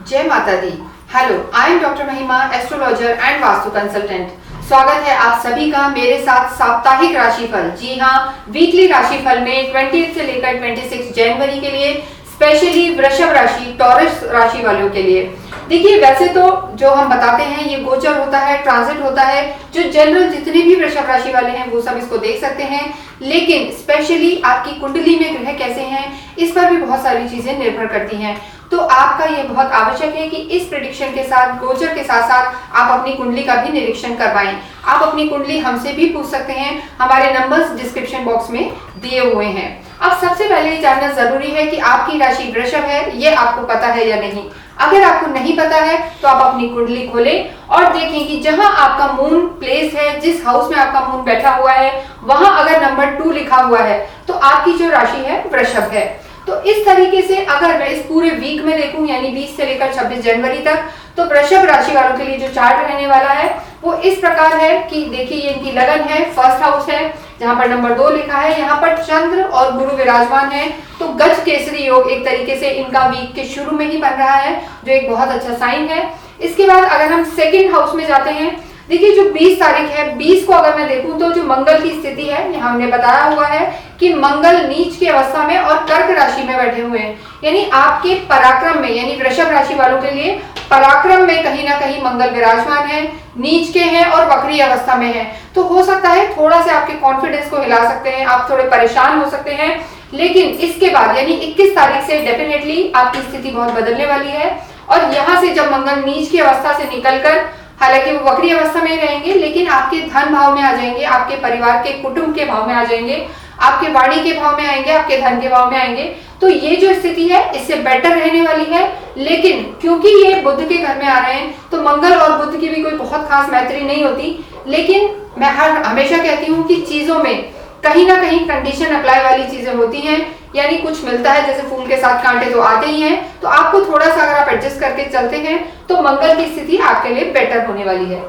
जय माता दी। Hello, I am doctor महिमा, एस्ट्रोलॉजर एंड वास्तु कंसल्टेंट। स्वागत है आप सभी का मेरे साथ साप्ताहिक राशिफल, जी हाँ, वीकली राशिफल में 20 से लेकर 26 जनवरी के लिए, स्पेशली वृषभ राशि, टॉरस राशि वालों के लिए। देखिए, वैसे तो जो हम बताते हैं ये गोचर होता है, ट्रांजिट होता है, जो जनरल जितने भी वृषभ राशि वाले हैं वो सब इसको देख सकते हैं, लेकिन स्पेशली आपकी कुंडली में ग्रह कैसे हैं इस पर भी बहुत सारी चीजें निर्भर करती हैं। तो आपका ये बहुत आवश्यक है कि इस प्रेडिक्शन के साथ, गोचर के साथ साथ आप अपनी कुंडली का भी निरीक्षण करवाएं। आप अपनी कुंडली हमसे भी पूछ सकते हैं, हमारे नंबर्स डिस्क्रिप्शन बॉक्स में दिए हुए हैं। अब सबसे पहले ये जानना जरूरी है कि आपकी राशि वृषभ है, ये आपको पता है या नहीं। अगर आपको नहीं पता है तो आप अपनी कुंडली खोलें और देखें कि जहां आपका मून प्लेस है, जिस हाउस में आपका मून बैठा हुआ है, वहां अगर नंबर 2 लिखा हुआ है तो आपकी जो राशि है वृषभ है। तो इस तरीके से अगर मैं इस पूरे वीक में देखूं, यानी 20 से लेकर 26 जनवरी तक, तो वृषभ राशि वालों के लिए जो चार्ट रहने वाला है वो इस प्रकार है कि देखिए, ये इनकी लगन है, फर्स्ट हाउस है, जहां पर नंबर 2 लिखा है, यहाँ पर चंद्र और गुरु विराजमान है। तो गज केसरी योग एक तरीके से इनका वीक के शुरू में ही बन रहा है, जो एक बहुत अच्छा साइन है। इसके बाद अगर हम सेकेंड हाउस में जाते हैं, देखिए जो 20 तारीख है, 20 को अगर मैं देखूं तो जो मंगल की स्थिति है, यहाँ हमने बताया हुआ है कि मंगल नीच की अवस्था में और कर्क राशि में बैठे हुए हैं, यानी आपके पराक्रम में, यानी वृषभ राशि वालों के लिए पराक्रम में कहीं ना कहीं मंगल विराजमान है, नीच के हैं और वक्री अवस्था में है। तो हो सकता है थोड़ा सा आपके कॉन्फिडेंस को हिला सकते हैं, आप थोड़े परेशान हो सकते हैं, लेकिन इसके बाद यानी 21 तारीख से डेफिनेटली आपकी स्थिति बहुत बदलने वाली है। और यहाँ से जब मंगल नीच की अवस्था से निकलकर, हालांकि वो वक्री अवस्था में रहेंगे, लेकिन आपके धन भाव में आ जाएंगे, आपके परिवार के कुटुंब के भाव में आ जाएंगे, आपके वाणी के भाव में आएंगे, आपके धन के भाव में आएंगे। तो ये जो स्थिति है इससे बेटर रहने वाली है। लेकिन क्योंकि ये बुध के घर में आ रहे हैं तो मंगल और बुध की भी कोई बहुत खास मैत्री नहीं होती, लेकिन मैं हमेशा कहती हूँ कि चीजों में कहीं ना कहीं कंडीशन अप्लाई वाली चीजें होती हैं, यानी कुछ मिलता है, जैसे फूल के साथ कांटे तो आते ही हैं। तो आपको थोड़ा सा अगर आप एडजस्ट करके चलते हैं तो मंगल की स्थिति आपके लिए बेटर होने वाली है।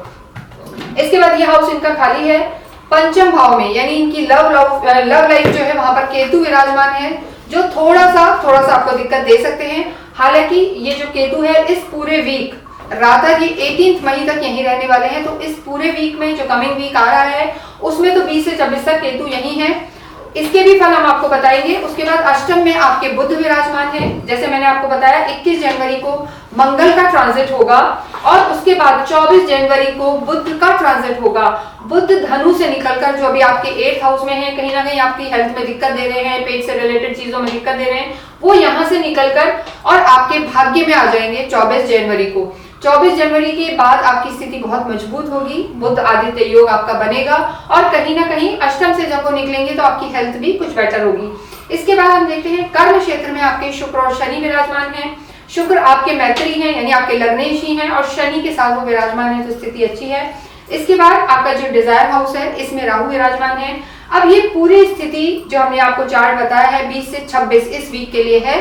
इसके बाद ये हाउस इनका खाली है पंचम भाव में, यानी इनकी लव लाइफ जो है वहां पर केतु विराजमान है, जो थोड़ा सा आपको दिक्कत दे सकते हैं। हालांकि ये जो केतु है इस पूरे वीक, रादर ये 18 मई तक यहीं रहने वाले हैं। तो इस पूरे वीक में जो कमिंग वीक आ रहा है उसमें तो 20 से 26 तक केतु यहीं है, इसके भी फल हम आपको बताएंगे। उसके बाद अष्टम में आपके बुध विराजमान है, जैसे मैंने आपको बताया 21 जनवरी को मंगल का ट्रांजिट होगा और उसके बाद 24 जनवरी को बुध का ट्रांजिट होगा। बुध धनु से निकलकर जो अभी आपके 8th हाउस में है, कहीं ना कहीं आपकी हेल्थ में दिक्कत दे रहे हैं, पेट से रिलेटेड चीजों में दिक्कत दे रहे हैं, वो यहाँ से निकलकर और आपके भाग्य में आ जाएंगे 24 जनवरी को। 24 जनवरी के बाद आपकी स्थिति बहुत मजबूत होगी, बुध आदित्य योग आपका बनेगा और कहीं ना कहीं अष्टम से जब वो निकलेंगे तो आपकी हेल्थ भी कुछ बेटर होगी। इसके बाद हम देखते हैं कर्म क्षेत्र में आपके शुक्र और शनि विराजमान हैं। शुक्र आपके मैत्री हैं, यानी आपके लग्नेशी हैं, और शनि के साथ वो विराजमान है, तो स्थिति अच्छी है। इसके बाद आपका जो डिजायर हाउस है इसमें राहु विराजमान है। अब ये पूरी स्थिति जो हमने आपको चार्ट बताया है 20 से 26 इस वीक के लिए है,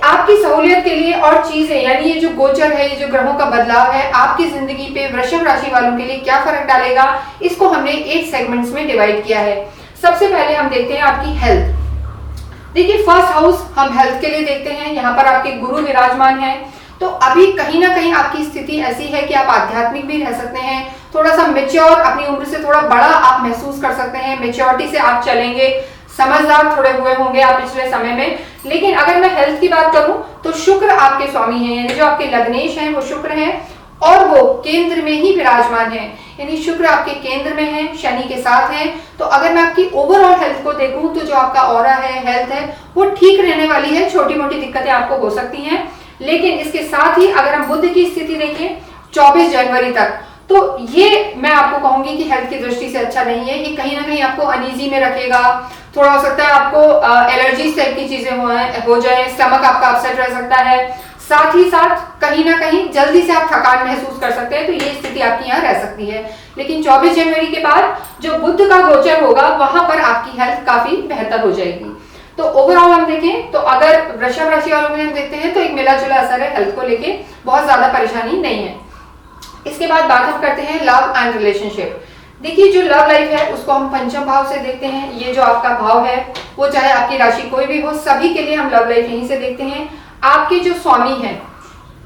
आपकी सहूलियत के लिए। और चीजें, यानी ये जो गोचर है, ये जो ग्रहों का बदलाव है, आपकी जिंदगी पे वृषभ राशि वालों के लिए क्या फर्क डालेगा, इसको हमने 8 सेगमेंट्स में डिवाइड किया है। सबसे पहले हम देखते हैं आपकी हेल्थ। देखिए, फर्स्ट हाउस हम हेल्थ के लिए देखते हैं, यहाँ पर आपके गुरु विराजमान है। तो अभी कहीं ना कहीं आपकी स्थिति ऐसी है कि आप आध्यात्मिक भी रह सकते हैं, थोड़ा सा मेच्योर, अपनी उम्र से थोड़ा बड़ा आप महसूस कर सकते हैं, मेच्योरिटी से आप चलेंगे, समझदार थोड़े हुए होंगे आप पिछले समय में। लेकिन अगर मैं हेल्थ की बात करूं तो शुक्र आपके स्वामी हैं, यानी जो आपके लग्नेश हैं वो शुक्र हैं और वो केंद्र में ही विराजमान है, यानी शुक्र आपके केंद्र में है, शनि के साथ है। तो अगर मैं आपकी ओवरऑल हेल्थ को देखूं तो जो आपका ऑरा है, हेल्थ है, वो ठीक रहने वाली है। छोटी मोटी दिक्कतें आपको हो सकती हैं, लेकिन इसके साथ ही अगर हम बुध की स्थिति देखें 24 जनवरी तक, तो ये मैं आपको कहूंगी कि हेल्थ की दृष्टि से अच्छा नहीं है। ये कहीं ना कहीं आपको अनईजी में रखेगा, थोड़ा हो सकता है आपको एलर्जी टाइप की चीजें हो जाए, स्टमक आपका अपसेट रह सकता है, साथ ही साथ कहीं ना कहीं जल्दी से आप थकान महसूस कर सकते हैं। तो ये स्थिति आपकी यहाँ रह सकती है। लेकिन 24 जनवरी के बाद जो बुध का गोचर होगा वहां पर आपकी हेल्थ काफी बेहतर हो जाएगी। तो ओवरऑल हम देखें तो अगर वृषभ राशि वालों में हम देखते हैं तो एक मिला जुला असर है, हेल्थ को लेके बहुत ज्यादा परेशानी नहीं है। इसके बाद बात हम करते हैं लव एंड रिलेशनशिप। देखिए, जो लव लाइफ है उसको हम पंचम भाव से देखते हैं। ये जो आपका भाव है वो चाहे आपकी राशि कोई भी हो, सभी के लिए हम लव लाइफ यहीं से देखते हैं। आपके जो स्वामी हैं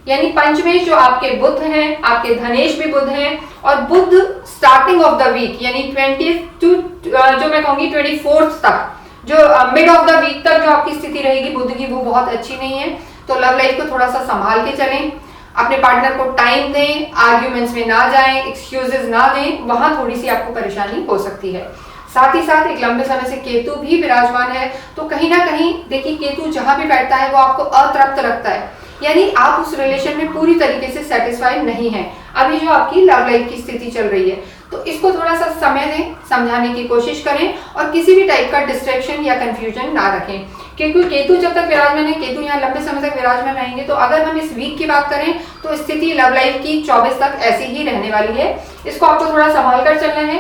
यानी पंचमेश जो आपके बुध हैं, आपके धनेश भी बुध हैं, और बुध स्टार्टिंग ऑफ द वीक यानी 20 टू जो मैं कहूंगी 24 तक, जो मिड ऑफ द वीक तक जो आपकी स्थिति रहेगी बुध की, वो बहुत अच्छी नहीं है। तो लव लाइफ को थोड़ा सा संभाल के चलें, अपने पार्टनर को टाइम दें, आर्ग्यूमेंट्स में ना जाएं, एक्सक्यूजेस ना दें, वहां थोड़ी सी आपको परेशानी हो सकती है। साथ ही साथ एक लंबे समय से केतु भी विराजमान है, तो कहीं ना कहीं देखिए केतु जहां भी बैठता है वो आपको अतृप्त रखता है, यानी आप उस रिलेशन में पूरी तरीके से सेटिस्फाइड नहीं है अभी जो आपकी लव लाइफ की स्थिति चल रही है। तो इसको थोड़ा सा समय दें, समझाने की कोशिश करें, और किसी भी टाइप का डिस्ट्रैक्शन या कंफ्यूजन ना रखें, क्योंकि केतु जब तक विराजमान है, केतु यहाँ लंबे समय तक विराजमान रहेंगे। तो अगर हम इस वीक की बात करें तो स्थिति लव लाइफ की 24 तक ऐसी ही रहने वाली है, इसको आपको थोड़ा संभाल कर चलना है।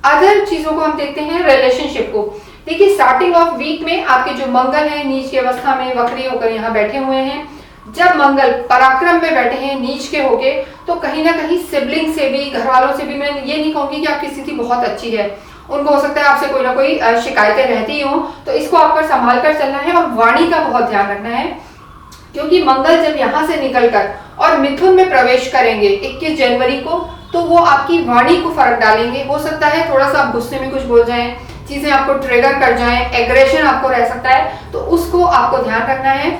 अदर चीजों को हम देखते हैं, रिलेशनशिप को देखिए स्टार्टिंग ऑफ वीक में आपके जो मंगल है नीच की अवस्था में वक्री होकर यहाँ बैठे हुए हैं। जब मंगल पराक्रम में बैठे हैं नीच के होके, तो कहीं ना कहीं सिबलिंग से भी, घर वालों से भी, मैं ये नहीं कहूंगी कि आपकी स्थिति बहुत अच्छी है, उनको हो सकता है आपसे कोई ना कोई शिकायतें रहती हो, तो इसको आपको संभाल कर चलना है और वाणी का बहुत ध्यान रखना है, क्योंकि मंगल जब यहाँ से निकलकर और मिथुन में प्रवेश करेंगे 21 जनवरी को, तो वो आपकी वाणी को फर्क डालेंगे। हो सकता है थोड़ा सा आप गुस्से में कुछ बोल जाएं, चीजें आपको ट्रिगर कर जाएं, एग्रेशन आपको रह सकता है, तो उसको आपको ध्यान रखना है।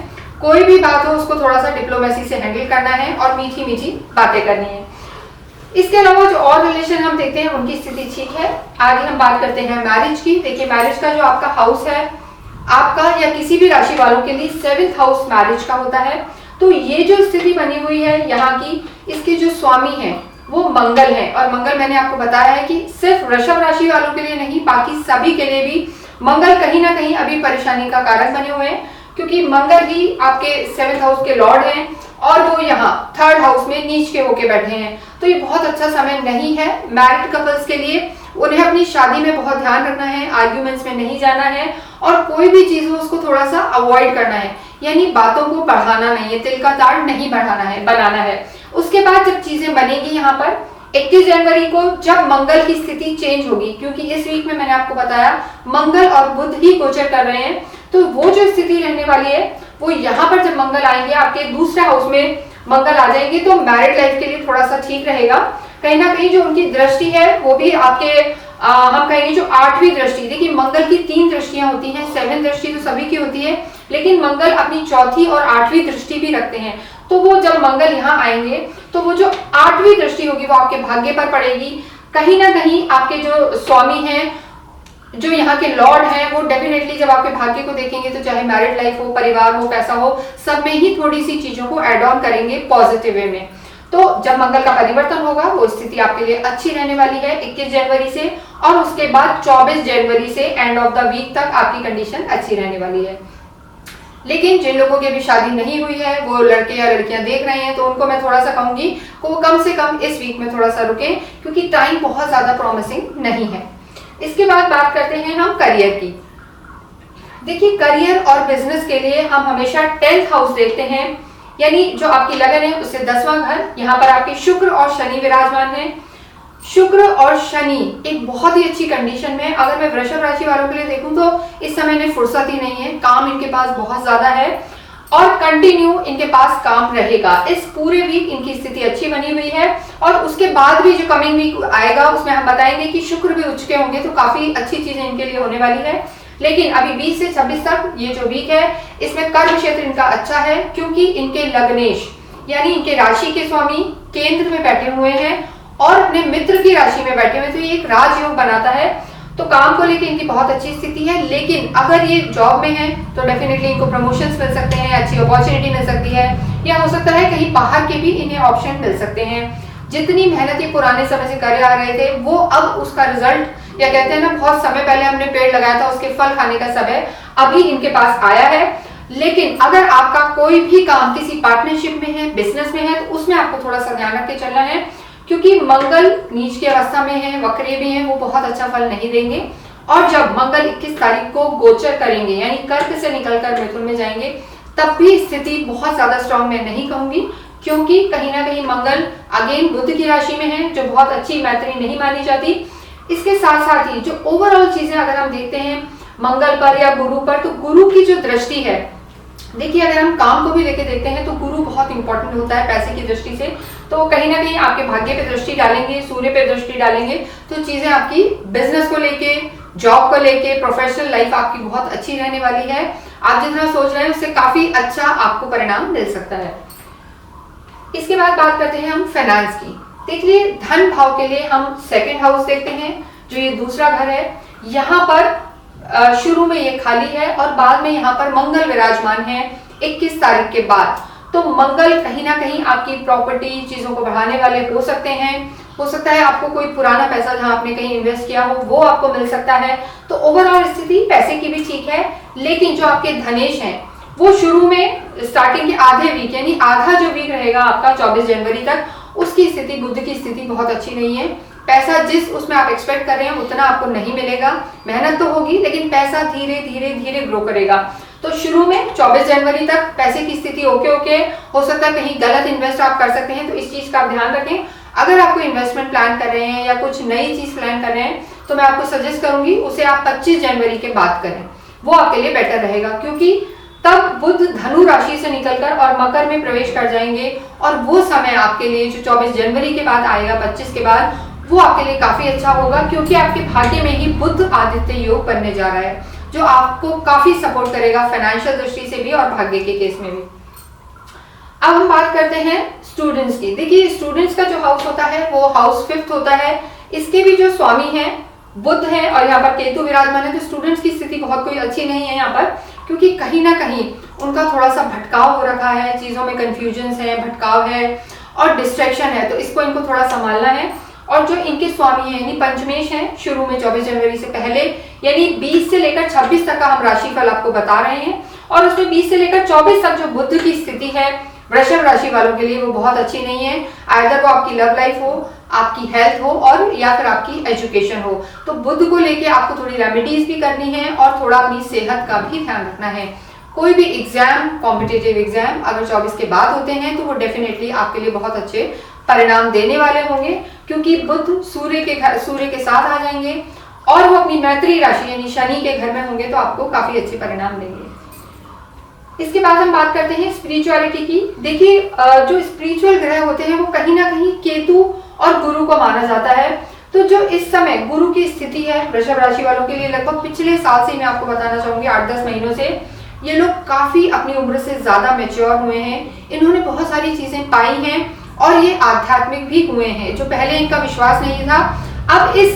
कोई भी बात हो उसको थोड़ा सा डिप्लोमेसी से हैंडल करना है और मीठी मीठी बातें करनी है। इसके अलावा जो और रिलेशन हम देखते हैं उनकी स्थिति ठीक है। आगे हम बात करते हैं मैरिज की। देखिए मैरिज का जो आपका हाउस है, आपका या किसी भी राशि वालों के लिए 7th हाउस मैरिज का होता है। तो ये जो स्थिति बनी हुई है यहाँ की, इसके जो स्वामी हैं वो मंगल है, और मंगल मैंने आपको बताया है कि सिर्फ वृषभ राशि वालों के लिए नहीं, बाकी सभी के लिए भी मंगल कहीं ना कहीं अभी परेशानी का कारण बने हुए हैं, क्योंकि मंगल ही आपके 7th हाउस के लॉर्ड हैं और वो यहाँ 3rd हाउस में नीच के होके बैठे हैं। तो ये बहुत अच्छा समय नहीं है मैरिड कपल्स के लिए। उन्हें अपनी शादी में बहुत ध्यान रखना है, आर्ग्यूमेंट्स में नहीं जाना है, और कोई भी चीज हो उसको थोड़ा सा अवॉइड करना है, यानी बातों को बढ़ाना नहीं है, तिल का ताड़ नहीं बढ़ाना है, बनाना है। उसके बाद जब चीजें बनेगी यहाँ पर 21 जनवरी को, जब मंगल की स्थिति चेंज होगी, क्योंकि इस वीक में मैंने आपको बताया मंगल और बुध ही गोचर कर रहे हैं, तो वो जो स्थिति रहने वाली है वो यहाँ पर जब मंगल आएंगे, आपके दूसरे हाउस में मंगल आ जाएंगे, तो मैरिड लाइफ के लिए थोड़ा सा ठीक रहेगा। कहीं ना कहीं जो उनकी दृष्टि है वो भी आपके हम कहेंगे जो 8वीं दृष्टि, देखिए मंगल की 3 दृष्टियां होती हैं, 7th दृष्टि तो सभी की होती है, लेकिन मंगल अपनी 4थी और 8वीं दृष्टि भी रखते हैं। तो वो जब मंगल यहाँ आएंगे तो वो जो 8वीं दृष्टि होगी वो आपके भाग्य पर पड़ेगी। कहीं ना कहीं आपके जो स्वामी हैं, जो यहाँ के लॉर्ड हैं, वो डेफिनेटली जब आपके भाग्य को देखेंगे, तो चाहे मैरिड लाइफ हो, परिवार हो, पैसा हो, सब में ही थोड़ी सी चीजों को एड ऑन करेंगे पॉजिटिव वे में। तो जब मंगल का परिवर्तन होगा वो स्थिति आपके लिए अच्छी रहने वाली है 21 जनवरी से, और उसके बाद 24 जनवरी से एंड ऑफ द वीक तक आपकी कंडीशन अच्छी रहने वाली है। लेकिन जिन लोगों की अभी शादी नहीं हुई है, वो लड़के या लड़कियां देख रहे हैं, तो उनको मैं थोड़ा सा कहूंगी कि वो कम से कम इस वीक में थोड़ा सा रुकें, क्योंकि टाइम बहुत ज्यादा प्रॉमिसिंग नहीं है। इसके बाद बात करते हैं हम करियर की। देखिए करियर और बिजनेस के लिए हम हमेशा 10th हाउस देखते हैं, यानी जो आपकी लगन है उससे 10वां घर। यहाँ पर आपके शुक्र और शनि विराजमान है। शुक्र और शनि एक बहुत ही अच्छी कंडीशन में। अगर मैं वृषभ राशि वालों के लिए देखूं तो इस समय इन्हें फुर्सत ही नहीं है, काम इनके पास बहुत ज्यादा है और कंटिन्यू इनके पास काम रहेगा। इस पूरे वीक इनकी स्थिति अच्छी बनी हुई है, और उसके बाद भी जो कमिंग वीक आएगा उसमें हम बताएंगे कि शुक्र भी उच्च के होंगे, तो काफी अच्छी चीजें इनके लिए होने वाली है। लेकिन अभी 20 से 26 तक ये जो वीक है इसमें कर्म क्षेत्र इनका अच्छा है, क्योंकि इनके लग्नेश यानी इनके राशि के स्वामी केंद्र में बैठे हुए हैं और अपने मित्र की राशि में बैठे हुए, तो ये एक राजयोग बनाता है। तो काम को लेकर इनकी बहुत अच्छी स्थिति है। लेकिन अगर ये जॉब में है तो डेफिनेटली इनको प्रमोशंस मिल सकते हैं, अच्छी अपॉर्चुनिटी मिल सकती है, या हो सकता है कहीं बाहर के भी इन्हें ऑप्शन मिल सकते हैं। जितनी मेहनत ये पुराने समय से कर आ रहे थे वो अब उसका रिजल्ट, या कहते हैं ना बहुत समय पहले हमने पेड़ लगाया था उसके फल खाने का समय अभी इनके पास आया है। लेकिन अगर आपका कोई भी काम किसी पार्टनरशिप में है, बिजनेस में है, तो उसमें आपको थोड़ा सा ध्यान रख के चलना है, क्योंकि मंगल नीच की अवस्था में है, वक्री भी है, वो बहुत अच्छा फल नहीं देंगे। और जब मंगल 21 तारीख को गोचर करेंगे यानी कर्क से निकलकर मिथुन में जाएंगे, तब भी स्थिति बहुत ज्यादा स्ट्रांग मैं नहीं कहूंगी, क्योंकि कहीं ना कहीं मंगल अगेन बुध की राशि में है, जो बहुत अच्छी मैत्री नहीं मानी जाती। इसके साथ साथ ही जो ओवरऑल चीजें अगर हम देखते हैं मंगल पर या गुरु पर, तो गुरु की जो दृष्टि है देखिए, अगर हम काम को भी लेके देखते हैं तो गुरु बहुत इंपॉर्टेंट होता है पैसे की दृष्टि से। तो कहीं ना कहीं आपके भाग्य पे दृष्टि डालेंगे, सूर्य पे दृष्टि डालेंगे, तो चीजें आपकी बिजनेस को लेके, जॉब को लेके, प्रोफेशनल लाइफ आपकी बहुत अच्छी रहने वाली है। आप जितना सोच रहे हैं उससे काफी अच्छा आपको परिणाम मिल सकता है। इसके बाद बात करते हैं हम फाइनेंस की। देखिए, धन भाव के लिए हम सेकंड हाउस देखते हैं, जो ये दूसरा घर है। यहाँ पर शुरू में ये खाली है और बाद में यहाँ पर मंगल विराजमान है 21 तारीख के बाद। तो मंगल कहीं ना कहीं आपकी प्रॉपर्टी चीजों को बढ़ाने वाले हो सकते हैं। हो सकता है आपको कोई पुराना पैसा जहां आपने कहीं इन्वेस्ट किया हो वो आपको मिल सकता है। तो ओवरऑल स्थिति पैसे की भी ठीक है, लेकिन जो आपके धनेश हैं वो शुरू में स्टार्टिंग के आधे वीक यानी आधा जो वीक रहेगा आपका 24 जनवरी तक, उसकी स्थिति, बुध की स्थिति बहुत अच्छी नहीं है। पैसा जिस उसमें आप एक्सपेक्ट कर रहे हैं उतना आपको नहीं मिलेगा। मेहनत तो होगी लेकिन पैसा धीरे धीरे धीरे ग्रो करेगा। तो शुरू में 24 जनवरी तक पैसे की स्थिति ओके हो सकता है कहीं गलत इन्वेस्ट आप कर सकते हैं, तो इस चीज का आप ध्यान रखें। अगर आप कोई इन्वेस्टमेंट प्लान कर रहे हैं या कुछ नई चीज प्लान कर रहे हैं तो मैं आपको सजेस्ट करूंगी उसे आप 25 जनवरी के बाद करें, वो आपके लिए बेटर रहेगा, क्योंकि तब बुध धनु राशि से निकलकर और मकर में प्रवेश कर जाएंगे और वो समय आपके लिए जो 24 जनवरी के बाद आएगा, 25 के बाद, वो आपके लिए काफी अच्छा होगा, क्योंकि आपके भाग्य में ही बुध आदित्य योग बनने जा रहा है, जो आपको काफी सपोर्ट करेगा फाइनेंशियल दृष्टि से भी और भाग्य के केस में भी। अब हम बात करते हैं स्टूडेंट्स की। देखिए, स्टूडेंट्स का जो हाउस होता है वो हाउस 5th होता है। इसके भी जो स्वामी हैं बुध है और यहाँ पर केतु विराजमान है। तो स्टूडेंट्स की स्थिति बहुत कोई अच्छी नहीं है यहाँ पर, क्योंकि कहीं ना कहीं उनका थोड़ा सा भटकाव हो रखा है, चीजों में कंफ्यूजन है, भटकाव है और डिस्ट्रैक्शन है, तो इसको इनको थोड़ा संभालना है। और जो इनके स्वामी हैं यानी पंचमेश हैं, शुरू में 24 जनवरी से पहले यानी 20 से लेकर 26 तक का हम राशिफल आपको बता रहे हैं, और उसमें 20 से लेकर 24 तक जो बुध की स्थिति है वृषभ राशि वालों के लिए वो बहुत अच्छी नहीं है। आइदर वो आपकी लव लाइफ हो, आपकी हेल्थ हो और या फिर आपकी एजुकेशन हो। तो बुध को लेके आपको थोड़ी रेमेडीज भी करनी है और थोड़ा अपनी सेहत का भी ध्यान रखना है। कोई भी एग्जाम, कॉम्पिटिटिव एग्जाम अगर 24 के बाद होते हैं तो वो डेफिनेटली आपके लिए बहुत अच्छे परिणाम देने वाले होंगे, क्योंकि बुध सूर्य के साथ आ जाएंगे और वो अपनी मैत्री राशि यानी शनि के घर में होंगे, तो आपको काफी अच्छे परिणाम देंगे। इसके बाद हम बात करते हैं स्पिरिचुअलिटी की। देखिए, जो स्पिरिचुअल ग्रह होते हैं वो कहीं ना कहीं केतु और गुरु को माना जाता है। तो जो इस समय गुरु की स्थिति है वृषभ राशि वालों के लिए, लगभग पिछले साल से मैं आपको बताना चाहूंगी 8-10 महीनों से ये लोग काफी अपनी उम्र से ज्यादा मैच्योर हुए हैं। इन्होंने बहुत सारी चीजें पाई हैं और ये आध्यात्मिक भी हुए हैं, जो पहले इनका विश्वास नहीं था। अब इस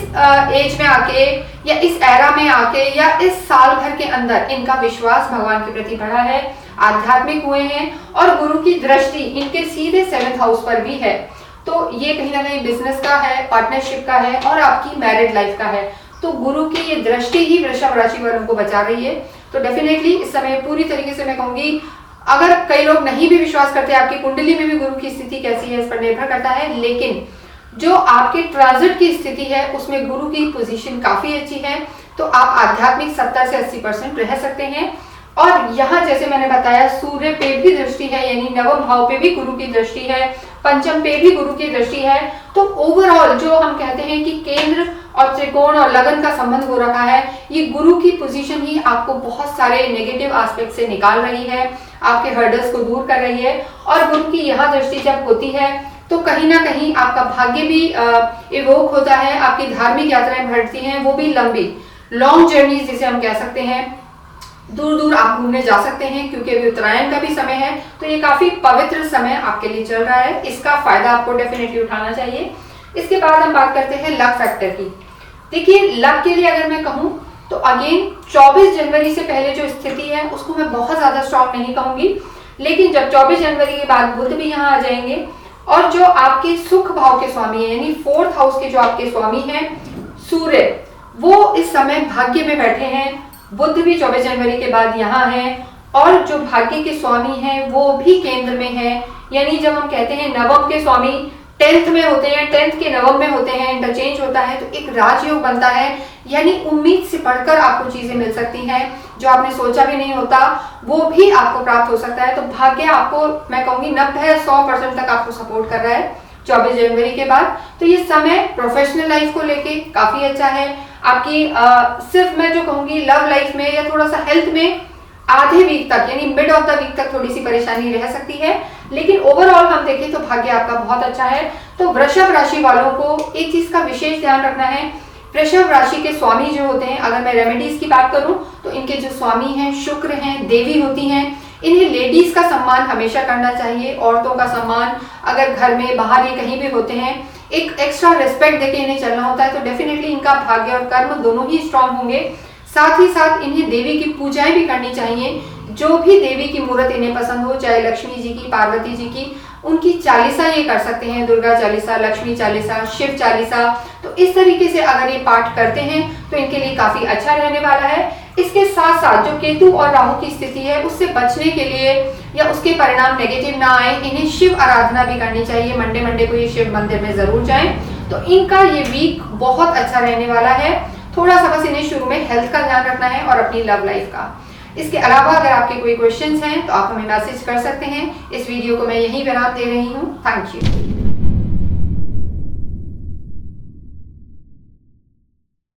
एज में आके या इस एरा में आके या इस साल भर के अंदर इनका विश्वास भगवान के प्रति बढ़ा है, आध्यात्मिक हुए हैं और गुरु की दृष्टि इनके सीधे 7th हाउस पर भी है। तो ये कहीं ना कहीं बिजनेस का है, पार्टनरशिप का है और आपकी मैरिड लाइफ का है। तो गुरु की ये दृष्टि ही वृषभ राशि वालों को बचा रही है। तो डेफिनेटली इस समय पूरी तरीके से मैं कहूंगी, अगर कई लोग नहीं भी विश्वास करते आपकी कुंडली में भी गुरु की स्थिति कैसी है इस पर निर्भर करता है, लेकिन जो आपके ट्रांजिट की स्थिति है उसमें गुरु की पोजीशन काफी अच्छी है। तो आप आध्यात्मिक 70 से 80% रह सकते हैं। और यहाँ जैसे मैंने बताया सूर्य पे भी दृष्टि है, यानी नवम भाव पे भी गुरु की दृष्टि है, पंचम पे भी गुरु की दृष्टि है। तो ओवरऑल जो हम कहते हैं कि केंद्र और त्रिकोण और लगन का संबंध हो रखा है, ये गुरु की पोजीशन ही आपको बहुत सारे नेगेटिव एस्पेक्ट से निकाल रही है, आपके हर्डल्स को दूर कर रही है। और गुरु की यह दृष्टि जब होती है तो कहीं ना कहीं आपका भाग्य भी इवोक होता है, आपकी धार्मिक यात्राएं बढ़ती हैं, वो भी लंबी लॉन्ग जर्नीज जिसे हम कह सकते हैं, दूर दूर आप घूमने जा सकते हैं, क्योंकि अभी उत्तरायण का भी समय है। तो ये काफी पवित्र समय आपके लिए चल रहा है, इसका फायदा आपको डेफिनेटली उठाना चाहिए। इसके बाद हम बात करते हैं लक फैक्टर की। देखिए, लक के लिए अगर मैं कहूँ तो अगेन 24 जनवरी से पहले जो स्थिति है उसको मैं बहुत ज्यादा स्ट्रॉन्ग नहीं कहूंगी, लेकिन जब 24 जनवरी के बाद बुध भी यहाँ आ जाएंगे और जो आपके सुख भाव के स्वामी है यानी 4th हाउस के जो आपके स्वामी हैं सूर्य, वो इस समय भाग्य में बैठे हैं। बुध भी 24 जनवरी के बाद यहाँ है और जो भाग्य के स्वामी हैं वो भी केंद्र में है। यानी जब हम कहते हैं नवम के स्वामी 10th में होते हैं, 10th के नवम में होते हैं, इंटरचेंज होता है, तो एक राजयोग बनता है। यानी उम्मीद से बढ़कर आपको चीजें मिल सकती हैं, जो आपने सोचा भी नहीं होता वो भी आपको प्राप्त हो सकता है। तो भाग्य आपको मैं कहूंगी 90-100% तक आपको सपोर्ट कर रहा है 24 जनवरी के बाद। तो ये समय प्रोफेशनल लाइफ को लेके काफी अच्छा है। आपकी सिर्फ मैं जो कहूंगी लव लाइफ में या थोड़ा सा हेल्थ में आधे वीक तक यानी मिड ऑफ द वीक तक थोड़ी सी परेशानी रह सकती है, लेकिन ओवरऑल हम देखें तो भाग्य आपका बहुत अच्छा है। तो वृषभ राशि वालों को एक चीज का विशेष ध्यान रखना है। वृषभ राशि के स्वामी जो होते हैं, अगर मैं रेमेडीज की बात करूं तो इनके जो स्वामी हैं शुक्र हैं, देवी होती हैं। इन्हें लेडीज का सम्मान हमेशा करना चाहिए। औरतों का सम्मान अगर घर में बाहर या कहीं भी होते हैं, एक एक्स्ट्रा रिस्पेक्ट देके इन्हें चलना होता है। तो डेफिनेटली इनका भाग्य और कर्म दोनों ही स्ट्रांग होंगे। साथ ही साथ इन्हें देवी की पूजाएं भी करनी चाहिए। जो भी देवी की मूर्त इन्हें पसंद हो, चाहे लक्ष्मी जी की, पार्वती जी की, उनकी चालीसा ये कर सकते हैं। दुर्गा चालीसा, लक्ष्मी चालीसा, शिव चालीसा। तो इस तरीके से अगर ये पाठ करते हैं तो इनके लिए काफी अच्छा रहने वाला है। इसके साथ साथ जो केतु और राहु की स्थिति है उससे बचने के लिए या उसके परिणाम नेगेटिव ना आए, इन्हें शिव आराधना भी करनी चाहिए। मंडे को ये शिव मंदिर में जरूर जाएं। तो इनका ये वीक बहुत अच्छा रहने वाला है। थोड़ा सा बस इन्हें शुरू में हेल्थ का ध्यान रखना है और अपनी लव लाइफ का। इसके अलावा अगर आपके कोई क्वेश्चंस हैं तो आप हमें मैसेज कर सकते हैं। इस वीडियो को मैं यहीं विराम दे रही हूँ। Thank you.